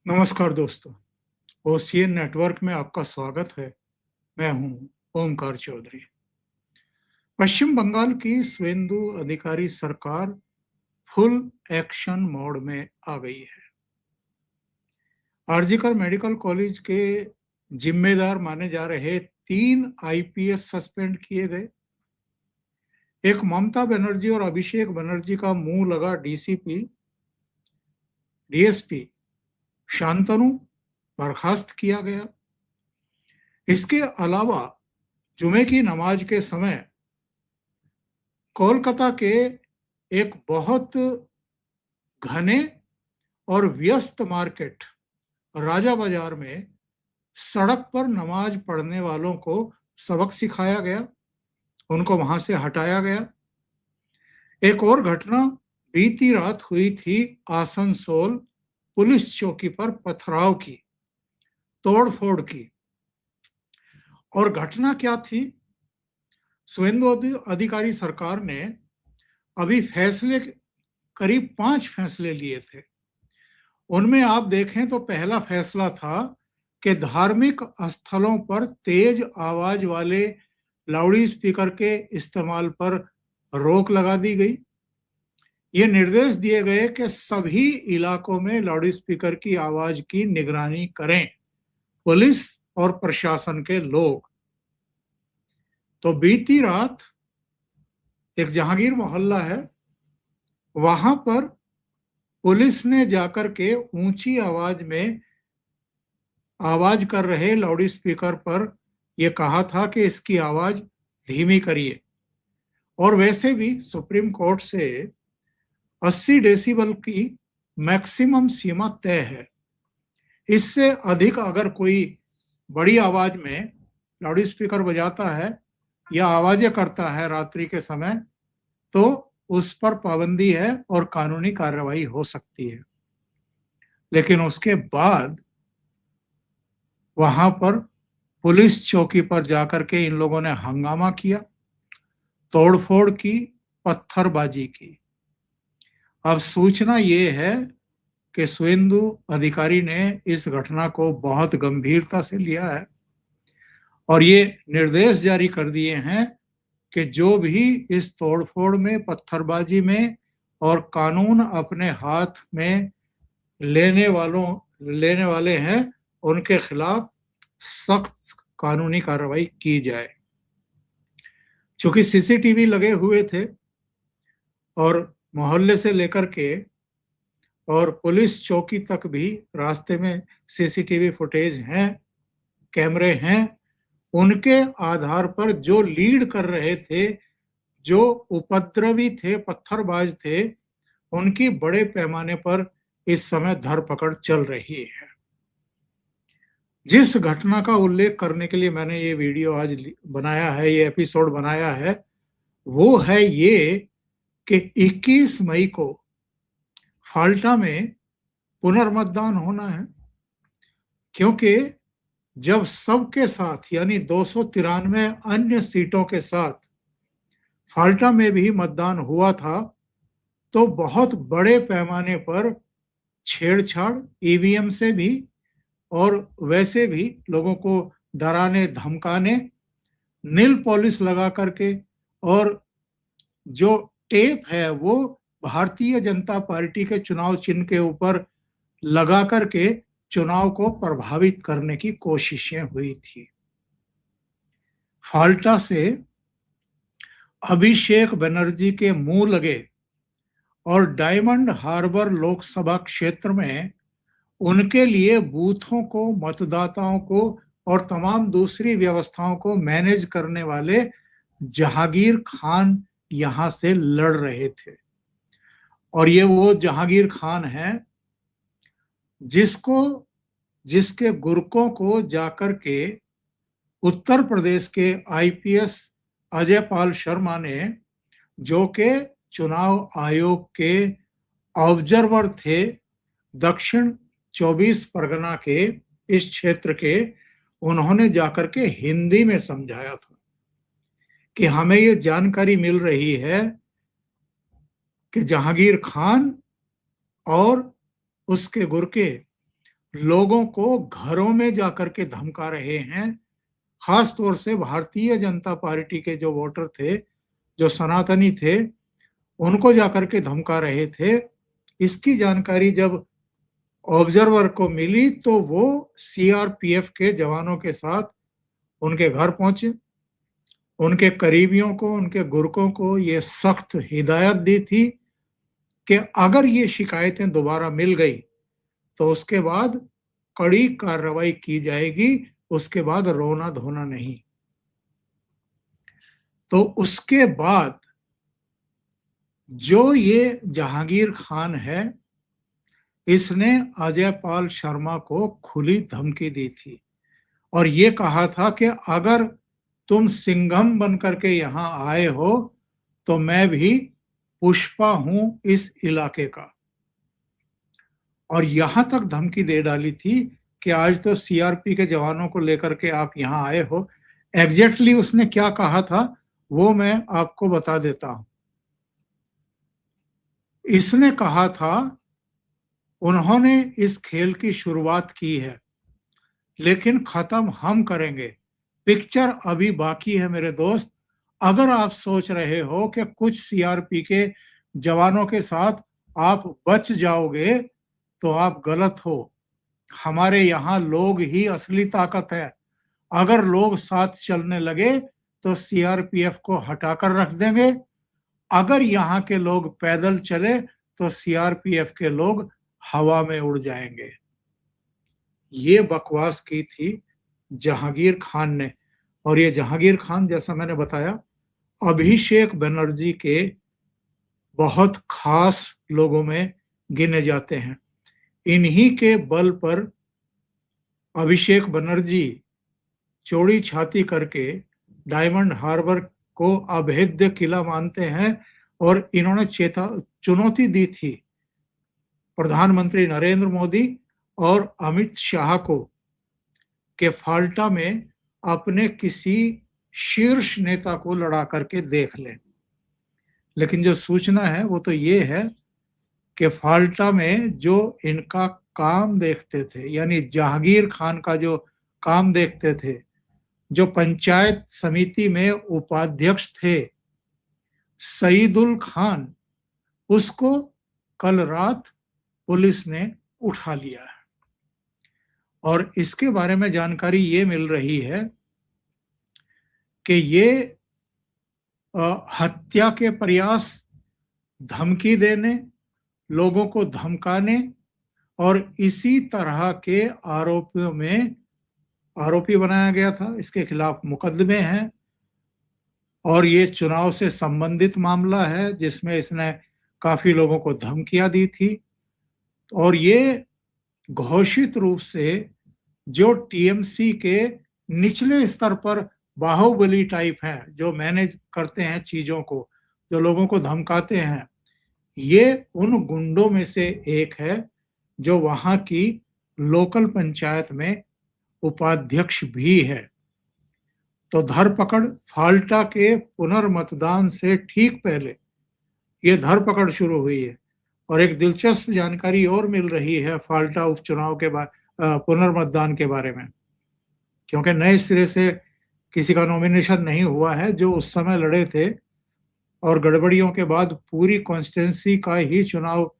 नमस्कार दोस्तों, ocean network में आपका स्वागत है। मैं हूं ओमकार चौधरी। पश्चिम बंगाल की शुवेंदु अधिकारी सरकार फुल एक्शन मोड में आ गई है। आरजीकर मेडिकल कॉलेज के जिम्मेदार माने जा रहे 3 आईपीएस सस्पेंड किए गए। एक ममता बनर्जी और अभिषेक बनर्जी का मुंह लगा डीएसपी शांतनु बर्खास्त किया गया। इसके अलावा जुमे की नमाज के समय कोलकाता के एक बहुत घने और व्यस्त मार्केट राजा बाजार में सड़क पर नमाज पढ़ने वालों को सबक सिखाया गया, उनको वहां से हटाया गया। एक और घटना बीती रात हुई थी आसनसोल पुलिस चौकी पर पथराव की, तोड़फोड़ की। और घटना क्या थी? शुवेंदु अधिकारी सरकार ने अभी करीब 5 फैसले लिए थे। उनमें आप देखें तो पहला फैसला था कि धार्मिक स्थलों पर तेज आवाज वाले लाउड स्पीकर के इस्तेमाल पर रोक लगा दी गई। ये निर्देश दिए गए कि सभी इलाकों में लाउड स्पीकर की आवाज की निगरानी करें पुलिस और प्रशासन के लोग। तो बीती रात एक जहांगीर मोहल्ला है, वहां पर पुलिस ने जाकर के ऊंची आवाज में आवाज कर रहे लाउड स्पीकर पर यह कहा था कि इसकी आवाज धीमी करिए। और वैसे भी सुप्रीम कोर्ट से 80 डेसिबल की मैक्सिमम सीमा तय है। इससे अधिक अगर कोई बड़ी आवाज में लाउड स्पीकर बजाता है या आवाजें करता है रात्रि के समय, तो उस पर पाबंदी है और कानूनी कार्रवाई हो सकती है। लेकिन उसके बाद वहां पर पुलिस चौकी पर जाकर के इन लोगों ने हंगामा किया, तोड़फोड़ की, पत्थरबाजी की। अब सूचना ये है कि शुवेंदु अधिकारी ने इस घटना को बहुत गंभीरता से लिया है और ये निर्देश जारी कर दिए हैं कि जो भी इस तोड़फोड़ में, पत्थरबाजी में और कानून अपने हाथ में लेने वाले हैं, उनके खिलाफ सख्त कानूनी कार्रवाई की जाए। चूंकि सीसीटीवी लगे हुए थे और मोहल्ले से लेकर के और पुलिस चौकी तक भी रास्ते में सीसीटीवी फुटेज हैं, कैमरे हैं, उनके आधार पर जो लीड कर रहे थे, जो उपद्रवी थे, पत्थरबाज थे, उनकी बड़े पैमाने पर इस समय धरपकड़ चल रही है। जिस घटना का उल्लेख करने के लिए मैंने ये वीडियो आज बनाया है, ये एपिसोड बनाया है, वो है ये कि 21 मई को फाल्टा में पुनर्मतदान होना है। क्योंकि जब सबके साथ यानी 293 अन्य सीटों के साथ फाल्टा में भी मतदान हुआ था, तो बहुत बड़े पैमाने पर छेड़छाड़ ईवीएम से भी और वैसे भी लोगों को डराने धमकाने, नील पॉलिश लगा करके, और जो टेप है वो भारतीय जनता पार्टी के चुनाव चिन्ह के ऊपर लगा करके चुनाव को प्रभावित करने की कोशिशें हुई थी। फाल्टा से अभिषेक बनर्जी के मुंह लगे और डायमंड हार्बर लोकसभा क्षेत्र में उनके लिए बूथों को, मतदाताओं को और तमाम दूसरी व्यवस्थाओं को मैनेज करने वाले जहांगीर खान यहां से लड़ रहे थे। और ये वो जहांगीर खान है जिसके गुर्कों को जाकर के उत्तर प्रदेश के आईपीएस अजय पाल शर्मा ने, जो के चुनाव आयोग के ऑब्जर्वर थे दक्षिण 24 परगना के इस क्षेत्र के, उन्होंने जाकर के हिंदी में समझाया था कि हमें ये जानकारी मिल रही है कि जहांगीर खान और उसके गुर्के लोगों को घरों में जाकर के धमका रहे हैं। खास तौर से भारतीय जनता पार्टी के जो वोटर थे, जो सनातनी थे, उनको जाकर के धमका रहे थे। इसकी जानकारी जब ऑब्जर्वर को मिली तो वो सीआरपीएफ के जवानों के साथ उनके घर पहुंचे। उनके करीबियों को, उनके गुर्गों को ये सख्त हिदायत दी थी कि अगर ये शिकायतें दोबारा मिल गई तो उसके बाद कड़ी कार्रवाई की जाएगी, उसके बाद रोना धोना नहीं। तो उसके बाद जो ये जहांगीर खान है, इसने अजय पाल शर्मा को खुली धमकी दी थी और ये कहा था कि अगर तुम सिंघम बनकर के यहाँ आए हो तो मैं भी पुष्पा हूं इस इलाके का। और यहां तक धमकी दे डाली थी कि आज तो सीआरपी के जवानों को लेकर के आप यहाँ आए हो। एग्जैक्टली उसने क्या कहा था वो मैं आपको बता देता हूं। इसने कहा था, उन्होंने इस खेल की शुरुआत की है लेकिन खत्म हम करेंगे। पिक्चर अभी बाकी है मेरे दोस्त। अगर आप सोच रहे हो कि कुछ सीआरपी के जवानों के साथ आप बच जाओगे तो आप गलत हो। हमारे यहाँ लोग ही असली ताकत है। अगर लोग साथ चलने लगे तो सीआरपीएफ को हटाकर रख देंगे। अगर यहाँ के लोग पैदल चले तो सीआरपीएफ के लोग हवा में उड़ जाएंगे। ये बकवास की थी जहांगीर खान ने। और ये जहांगीर खान, जैसा मैंने बताया, अभिषेक बनर्जी के बहुत खास लोगों में गिने जाते हैं। इन्हीं के बल पर अभिषेक बनर्जी चौड़ी छाती करके डायमंड हार्बर को अभेद्य किला मानते हैं और इन्होंने चुनौती दी थी प्रधानमंत्री नरेंद्र मोदी और अमित शाह को कि फाल्टा में अपने किसी शीर्ष नेता को लड़ा करके देख लें। लेकिन जो सूचना है वो तो ये है कि फाल्टा में जो इनका काम देखते थे, यानी जहांगीर खान का जो काम देखते थे, जो पंचायत समिति में उपाध्यक्ष थे सईदुल खान, उसको कल रात पुलिस ने उठा लिया है। और इसके बारे में जानकारी ये मिल रही है कि ये हत्या के प्रयास, धमकी देने, लोगों को धमकाने और इसी तरह के आरोपियों में आरोपी बनाया गया था। इसके खिलाफ मुकदमे हैं और ये चुनाव से संबंधित मामला है जिसमें इसने काफी लोगों को धमकियां दी थी। और ये घोषित रूप से जो टीएमसी के निचले स्तर पर बाहुबली टाइप हैं, जो मैनेज करते हैं चीजों को, जो लोगों को धमकाते हैं, ये उन गुंडों में से एक है जो वहां की लोकल पंचायत में उपाध्यक्ष भी है। तो धरपकड़ फाल्टा के पुनर्मतदान से ठीक पहले ये धरपकड़ शुरू हुई है। और एक दिलचस्प जानकारी और मिल रही है फाल्टा उपचुनाव के पुनर्मतदान के बारे में, क्योंकि नए सिरे से किसी का नॉमिनेशन नहीं हुआ है। जो उस समय लड़े थे और गड़बड़ियों के बाद पूरी कॉन्स्टिट्यूंसी का ही चुनाव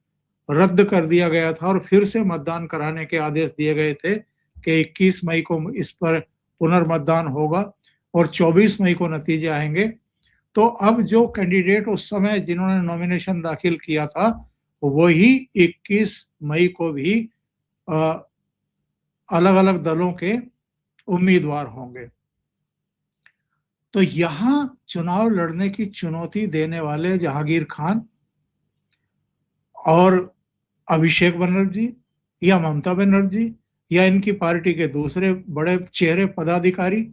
रद्द कर दिया गया था और फिर से मतदान कराने के आदेश दिए गए थे कि 21 मई को इस पर पुनर्मतदान होगा और 24 मई को नतीजे आएंगे। तो अब जो कैंडिडेट उस समय जिन्होंने नॉमिनेशन दाखिल किया था वही 21 मई को भी अलग अलग दलों के उम्मीदवार होंगे। तो यहां चुनाव लड़ने की चुनौती देने वाले जहांगीर खान और अभिषेक बनर्जी या ममता बनर्जी या इनकी पार्टी के दूसरे बड़े चेहरे पदाधिकारी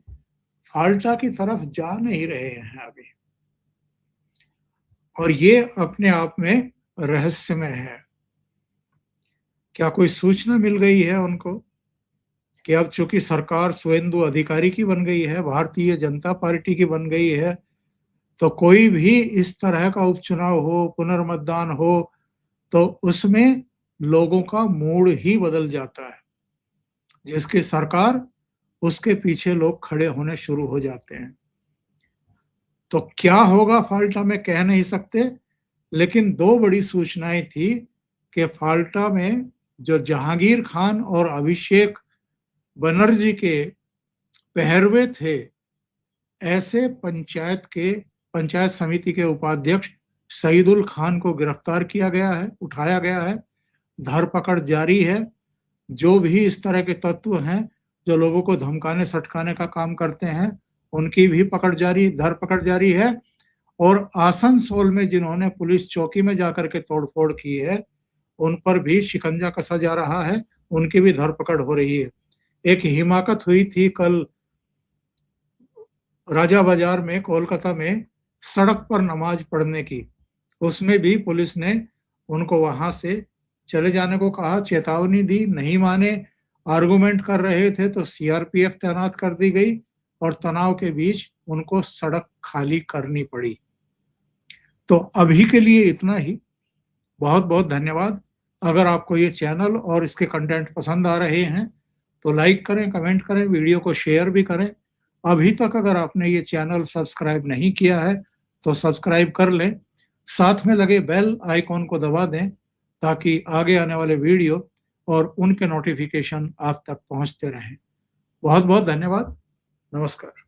फाल्टा की तरफ जा नहीं रहे हैं अभी। और ये अपने आप में रहस्यमय है। क्या कोई सूचना मिल गई है उनको कि अब चूंकि सरकार शुवेंदु अधिकारी की बन गई है, भारतीय जनता पार्टी की बन गई है, तो कोई भी इस तरह का उपचुनाव हो, पुनर्मतदान हो, तो उसमें लोगों का मूड ही बदल जाता है। जिसकी सरकार, उसके पीछे लोग खड़े होने शुरू हो जाते हैं। तो क्या होगा फाल्टा में कह नहीं सकते, लेकिन 2 बड़ी सूचनाएँ थी कि फाल्टा में जो जहांगीर खान और अभिषेक बनर्जी के पहरवे थे, ऐसे पंचायत समिति के उपाध्यक्ष सईदुल खान को गिरफ्तार किया गया है, उठाया गया है, धरपकड़ जारी है। जो भी इस तरह के तत्व हैं, जो लोगों को धमकाने-सटकाने का काम करते हैं, उनकी भी धरपकड़ जारी है। और आसनसोल में जिन्होंने पुलिस चौकी में जाकर के तोड़-फोड़ की है, उन पर भी शिकंजा कसा जा रहा है, उनकी भी धरपकड़ हो रही है। एक हिमाकत हुई थी कल राजा बाजार में, कोलकाता में, सड़क पर नमाज पढ़ने की। उसमें भी पुलिस ने उनको वहां से चले जाने को कहा, चेतावनी दी, नहीं माने, आर्गुमेंट कर रहे थे तो सीआरपीएफ तैनात कर दी गई और तनाव के बीच उनको सड़क खाली करनी पड़ी। तो अभी के लिए इतना ही। बहुत-बहुत धन्यवाद। अगर आपको ये चैनल और इसके कंटेंट पसंद आ रहे हैं, तो लाइक करें, कमेंट करें, वीडियो को शेयर भी करें। अभी तक अगर आपने ये चैनल सब्सक्राइब नहीं किया है, तो सब्सक्राइब कर लें। साथ में लगे बेल आइकॉन को दबा दें, ताकि आगे आने वाले वीडियो और उनके नोटिफिकेशन आप तक पहुंचते रहें। बहुत-बहुत धन्यवाद। नमस्कार।